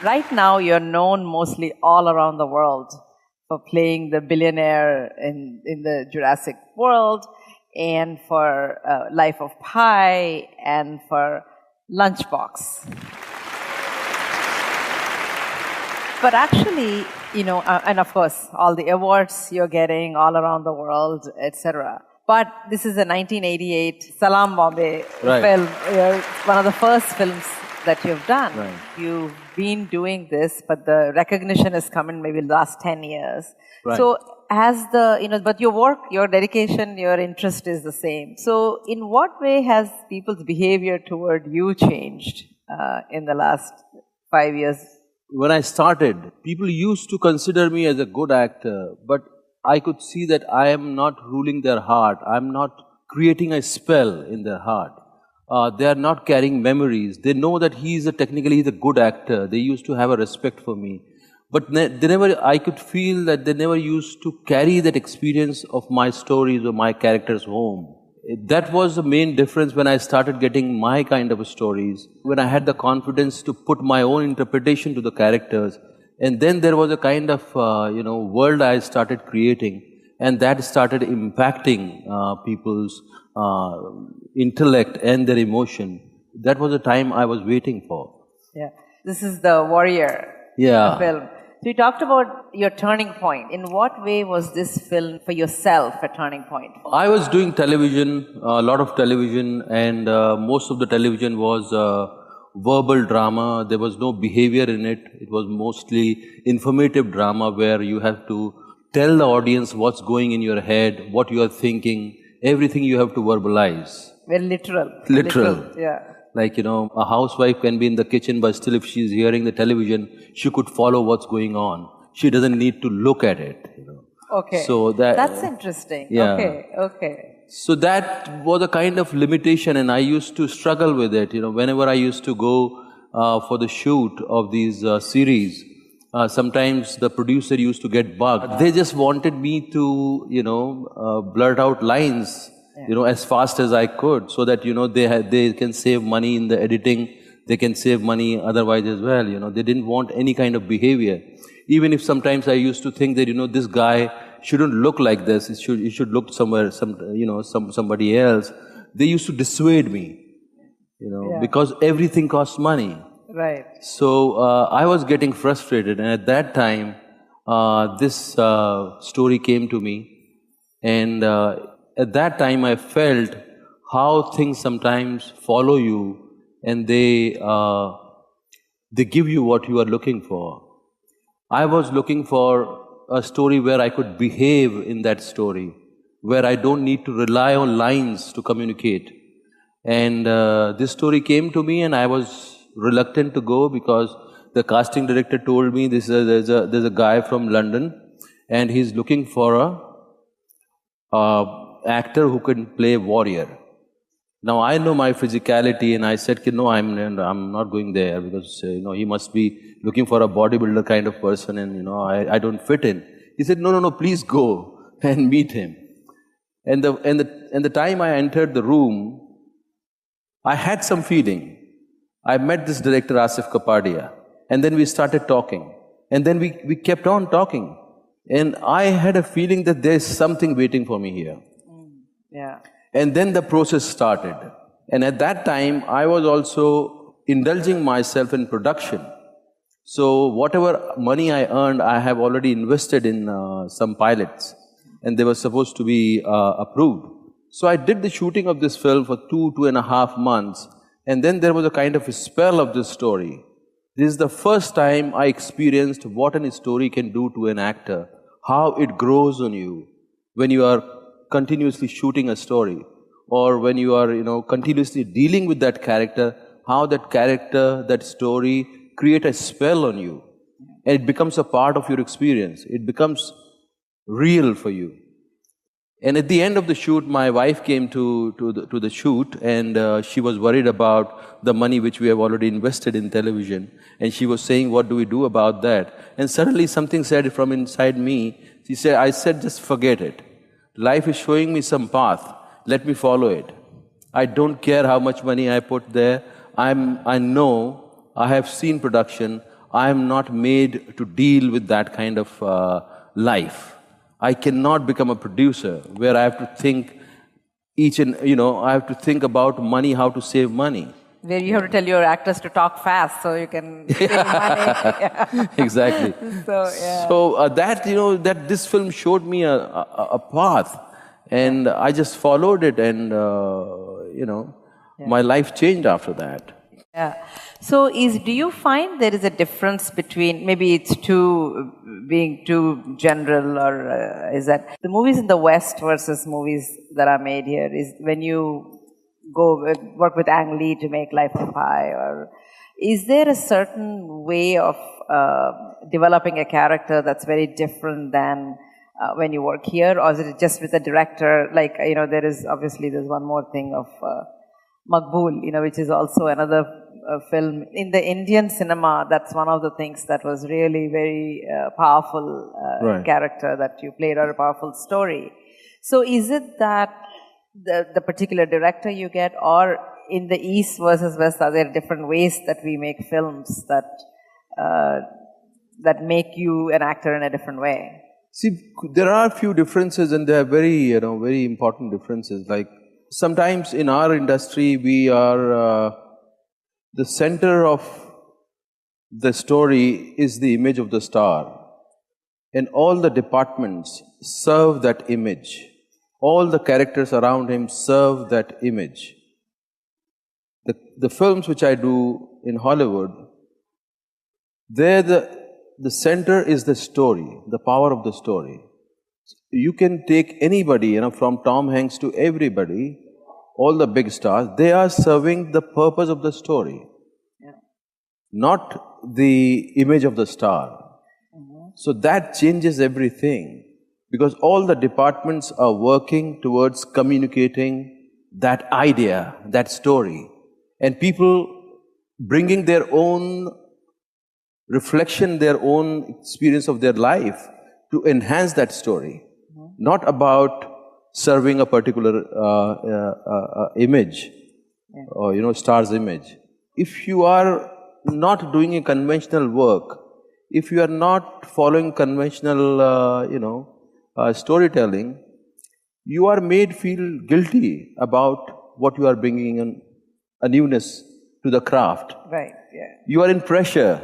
Right now, you're known mostly all around the world for playing the billionaire in the Jurassic World, and for Life of Pi, and for Lunchbox. But actually, and of course, all the awards you're getting all around the world, etc. But this is a 1988 Salam Bombay film. It's one of the first films that you've done. Right. You've been doing this, but the recognition has come in maybe the last 10 years. Right. So but your work, your dedication, your interest is the same. So in what way has people's behavior toward you changed in the last 5 years? When I started, people used to consider me as a good actor, but I could see that I am not ruling their heart. I'm not creating a spell in their heart. They are not carrying memories. They know that he's a good actor. They used to have a respect for me. But I could feel that they never used to carry that experience of my stories or my characters home. That was the main difference when I started getting my kind of stories, when I had the confidence to put my own interpretation to the characters. And then there was a kind of, world I started creating, and that started impacting people's intellect and their emotion. That was the time I was waiting for. Yeah. This is the Warrior film. So you talked about your turning point. In what way was this film for yourself a turning point? I was doing television, a lot of television, and most of the television was verbal drama. There was no behavior in it. It was mostly informative drama where you have to tell the audience what's going in your head, what you are thinking, everything you have to verbalize. Very literal. Literal. Yeah. Like, a housewife can be in the kitchen, but still if she's hearing the television, she could follow what's going on. She doesn't need to look at it, Okay. So that's interesting. Yeah. Okay. So that was a kind of limitation, and I used to struggle with it. Whenever I used to go for the shoot of these series, sometimes the producer used to get bugged. They just wanted me to, blurt out lines, as fast as I could, so that, they can save money in the editing, they can save money otherwise as well, They didn't want any kind of behavior. Even if sometimes I used to think that, this guy shouldn't look like this, it should look somewhere, somebody else. They used to dissuade me, because everything costs money. Right. So I was getting frustrated, and at that time, this story came to me, and at that time I felt how things sometimes follow you, and they give you what you are looking for. I was looking for a story where I could behave in that story, where I don't need to rely on lines to communicate. And this story came to me, and I was reluctant to go because the casting director told me there's a guy from London, and he's looking for a actor who can play warrior. Now I know my physicality, and I said, no, I'm not going there because he must be looking for a bodybuilder kind of person, and I don't fit in. He said, no, please go and meet him. And the time I entered the room, I had some feeling. I met this director, Asif Kapadia, and then we started talking, and then we kept on talking, and I had a feeling that there's something waiting for me here. Yeah. And then the process started. And at that time, I was also indulging myself in production. So whatever money I earned, I have already invested in some pilots. And they were supposed to be approved. So I did the shooting of this film for 2.5 months. And then there was a kind of a spell of this story. This is the first time I experienced what a story can do to an actor. How it grows on you when you are continuously shooting a story, or when you are, continuously dealing with that character, how that character, that story create a spell on you. And it becomes a part of your experience. It becomes real for you. And at the end of the shoot, my wife came to the shoot, and she was worried about the money which we have already invested in television. And she was saying, what do we do about that? And suddenly something said from inside me, I said, just forget it. Life is showing me some path. Let me follow it. I don't care how much money I put there. I know, I have seen production. I am not made to deal with that kind of life. I cannot become a producer where I have to think I have to think about money, how to save money. Where you have to tell your actors to talk fast so you can save money. Exactly. So that this film showed me a path, and I just followed it, and my life changed after that. Yeah. So do you find there is a difference between, maybe it's being too general, or is that the movies in the West versus movies that are made here, is when you work with Ang Lee to make Life of Pi, or is there a certain way of developing a character that's very different than when you work here, or is it just with a director? Like, there's one more thing of Maqbool, which is also another film. In the Indian cinema, that's one of the things that was really very powerful character that you played, or a powerful story. So is it that the particular director you get, or in the East versus West, are there different ways that we make films that make you an actor in a different way? See, there are a few differences, and they are very, very important differences. Like, sometimes in our industry, we are the center of the story is the image of the star, and all the departments serve that image. All the characters around him serve that image. The films which I do in Hollywood, there the center is the story, the power of the story. You can take anybody, from Tom Hanks to everybody, all the big stars, they are serving the purpose of the story, not the image of the star. So that changes everything, because all the departments are working towards communicating that idea, that story, and people bringing their own reflection, their own experience of their life to enhance that story, not about serving a particular image, or star's image. If you are not doing a conventional work, if you are not following conventional, storytelling, you are made feel guilty about what you are bringing in a newness to the craft. Right. Yeah. You are in pressure.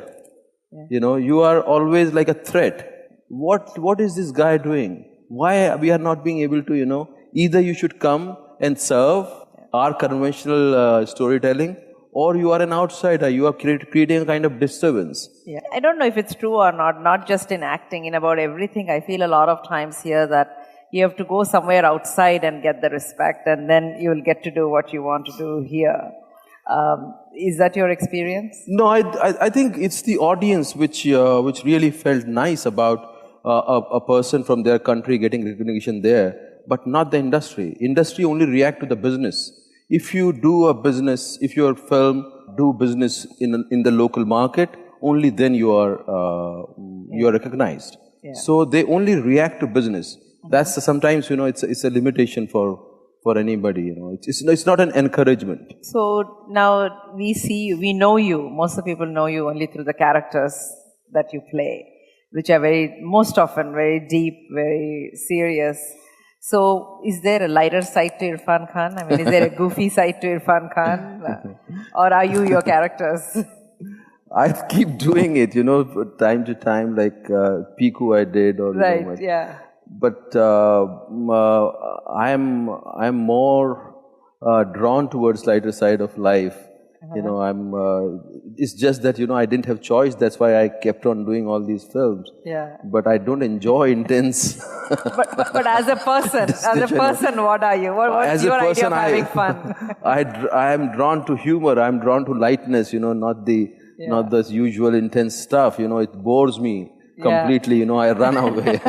Yeah. You are always like a threat. What is this guy doing? Why we are not being able to, either you should come and serve our conventional storytelling, or you are an outsider, you are creating a kind of disturbance. Yeah. I don't know if it's true or not just in acting, in about everything. I feel a lot of times here that you have to go somewhere outside and get the respect, and then you will get to do what you want to do here. Is that your experience? No, I think it's the audience which really felt nice about a person from their country getting recognition there, but not the industry. Industry only react to the business. If you do a business, if your film do business in the local market, only then you are recognized. Yeah. So they only react to business. That's sometimes it's a limitation for anybody. It's not an encouragement. So now we know you. Most of the people know you only through the characters that you play, which are most often very deep, very serious. So, is there a lighter side to Irfan Khan? I mean, is there a goofy side to Irfan Khan? Or are you your characters? I keep doing it, time to time, like Piku I did. Or, right, yeah. But I'm more drawn towards lighter side of life. It's just that, I didn't have choice. That's why I kept on doing all these films. Yeah. But I don't enjoy intense. but as a person, what are you? What's your idea of having fun? I am drawn to humor. I'm drawn to lightness, not the usual intense stuff. It bores me completely. I run away.